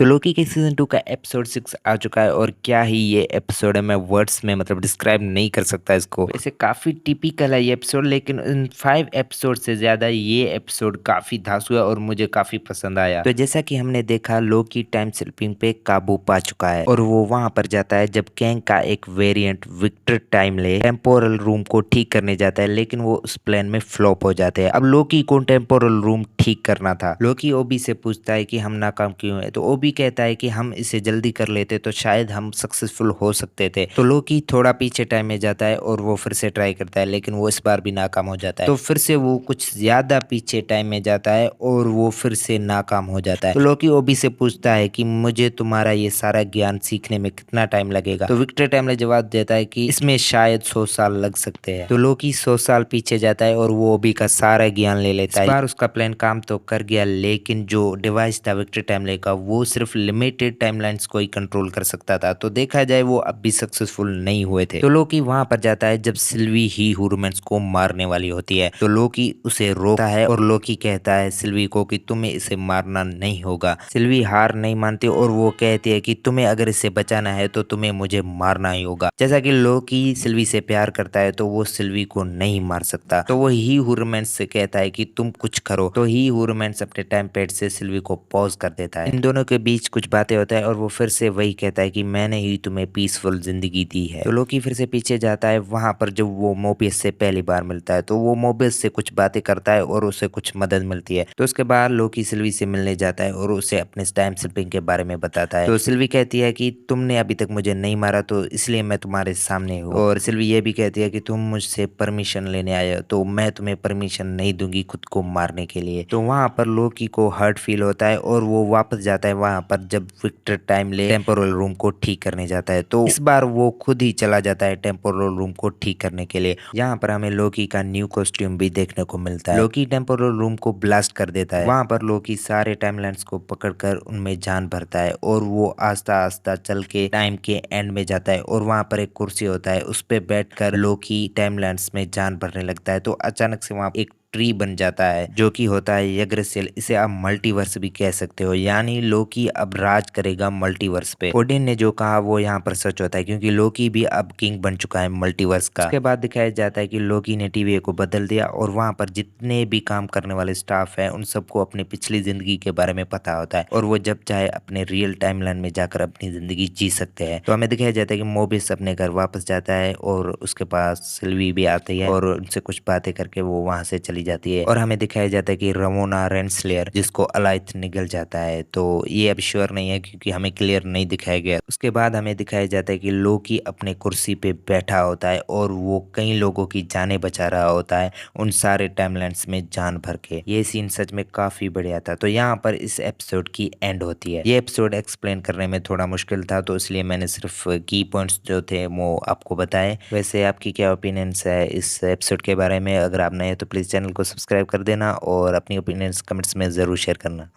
तो लोकी के सीज़न 2 का एपिसोड 6 आ चुका है और क्या ही ये एपिसोड है, मैं वर्ड्स में मतलब डिस्क्राइब नहीं कर सकता इसको। वैसे काफ़ी टिपिकल है ये एपिसोड, लेकिन इन 5 एपिसोड से ज़्यादा ये एपिसोड काफ़ी धांसू है और मुझे काफ़ी पसंद आया। तो जैसा कि हमने देखा, लोकी टाइम स्लिपिंग पे काबू पा चुका है और वो वहाँ पर जाता है जब कैंग का एक वेरिएंट विक्टर टाइमले टेम्पोरल रूम को ठीक करने जाता है, लेकिन वो उस प्लान में फ्लॉप हो जाते हैं। अब लोकी को टेम्पोरल रूम ठीक करना था। लोकी ओबी से पूछता है कि हम नाकाम क्यों है, तो ओबी कहता है कि हम इसे जल्दी कर लेते तो शायद हम सक्सेसफुल हो सकते थे। तो लोकी थोड़ा पीछे टाइम में जाता है और वो फिर से ट्राई करता है, लेकिन वो इस बार भी नाकाम हो जाता है। तो फिर से वो कुछ ज्यादा पीछे टाइम में जाता है और वो फिर से नाकाम हो जाता है। तो लोकी ओबी से पूछता है कि मुझे तुम्हारा ये सारा ज्ञान सीखने में कितना टाइम लगेगा। तो विक्टर टाइमले जवाब देता है कि इसमें शायद 100 साल लग सकते हैं। तो लोकी 100 साल पीछे जाता है और वो ओबी का सारा ज्ञान ले लेता है। इस बार उसका प्लान काम तो कर गया, लेकिन जो डिवाइस था विक्टर टाइमले का वो सिर्फ लिमिटेड टाइमलाइंस को ही कंट्रोल कर सकता था। तो देखा जाए वो अब भी सक्सेसफुल नहीं हुए थे। तो लोकी वहां पर जाता है जब सिल्वी ही ह्यूमंस को मारने वाली होती है। तो लोकी उसे रोकता है और लोकी कहता है सिल्वी को कि तुम्हें इसे मारना नहीं होगा। सिल्वी हार नहीं मानती और वो कहती है कि तुम्हें अगर इसे बचाना है तो तुम्हें मुझे मारना ही होगा। जैसा कि लोकी सिल्वी से प्यार करता है तो वो सिल्वी को नहीं मार सकता। तो वो ही ह्यूमंस से कहता है कि तुम कुछ करो। तो ही ह्यूमंस अपने टाइम पैड से सिल्वी को पॉज कर देता है। इन दोनों के बीच कुछ बातें होता है और वो फिर से वही कहता है कि मैंने ही तुम्हें पीसफुल जिंदगी दी है। तो लोकी फिर से पीछे जाता है वहां पर जब वो मोबियस से पहली बार मिलता है। तो वो मोबियस से कुछ बातें करता है और उसे कुछ मदद मिलती है। तो उसके बाद लोकी सिल्वी से मिलने जाता है और उसे अपने टाइम स्लिपिंग के बारे में बताता है। तो सिल्वी कहती है कि तुमने अभी तक मुझे नहीं मारा तो इसलिए मैं तुम्हारे सामने हूँ। और सिल्वी ये भी कहती है कि तुम मुझसे परमिशन लेने आए हो तो मैं तुम्हें परमिशन नहीं दूंगी खुद को मारने के लिए। तो वहां पर लोकी को हर्ट फील होता है और वो वापस जाता है वहां पर जब विक्टर टाइमले टेम्पोरल रूम को ठीक करने जाता है। तो इस बार वो खुद ही चला जाता है टेम्पोरल रूम को ठीक करने के लिए। यहाँ पर हमें लोकी का न्यू कॉस्ट्यूम भी देखने को मिलता है। लोकी टेम्पोरल रूम को ब्लास्ट कर देता है। वहां पर लोकी सारे टाइमलाइंस को पकड़कर उनमें जान भरता है और वो आस्ता आस्ता चल के टाइम के एंड में जाता है और वहां पर एक कुर्सी होता है, उस पे बैठकर लोकी टाइमलाइंस में जान भरने लगता है। तो अचानक से वहां एक ट्री बन जाता है जो कि होता है यग्रसेल। इसे आप मल्टीवर्स भी कह सकते हो, यानी लोकी अब राज करेगा मल्टीवर्स पे। ओडिन ने जो कहा वो यहाँ पर सच होता है, क्योंकि लोकी भी अब किंग बन चुका है मल्टीवर्स का। उसके बाद दिखाया जाता है कि लोकी ने टीवीए को बदल दिया और वहां पर जितने भी काम करने वाले स्टाफ है उन सबको अपनी पिछली जिंदगी के बारे में पता होता है और वो जब चाहे अपने रियल टाइमलाइन में जाकर अपनी जिंदगी जी सकते हैं। तो हमें दिखाया जाता है कि मोबिस अपने घर वापस जाता है और उसके पास सिल्वी भी आती है और उनसे कुछ बातें करके वो वहां से चली जाती है। और हमें दिखाया जाता है कि रमोना रेंसलेयर जिसको अलाइथ निगल जाता है। तो ये अब श्योर नहीं है क्योंकि हमें क्लियर नहीं दिखाया गया। उसके बाद हमें दिखाया जाता है कि लोकी अपने कुर्सी पे बैठा होता है और वो कई लोगों की जानें बचा रहा होता है उन सारे टाइमलाइंस में जान भर के। ये सीन सच में काफी बढ़िया था। तो यहाँ पर इस एपिसोड की एंड होती है। ये एपिसोड एक्सप्लेन करने में थोड़ा मुश्किल था तो इसलिए मैंने सिर्फ की पॉइंट्स जो थे वो आपको बताए। वैसे आपकी क्या ओपिनियंस है इस एपिसोड के बारे में? अगर आप नए हैं तो प्लीज़ चैनल को सब्सक्राइब कर देना और अपनी ओपिनियंस कमेंट्स में ज़रूर शेयर करना।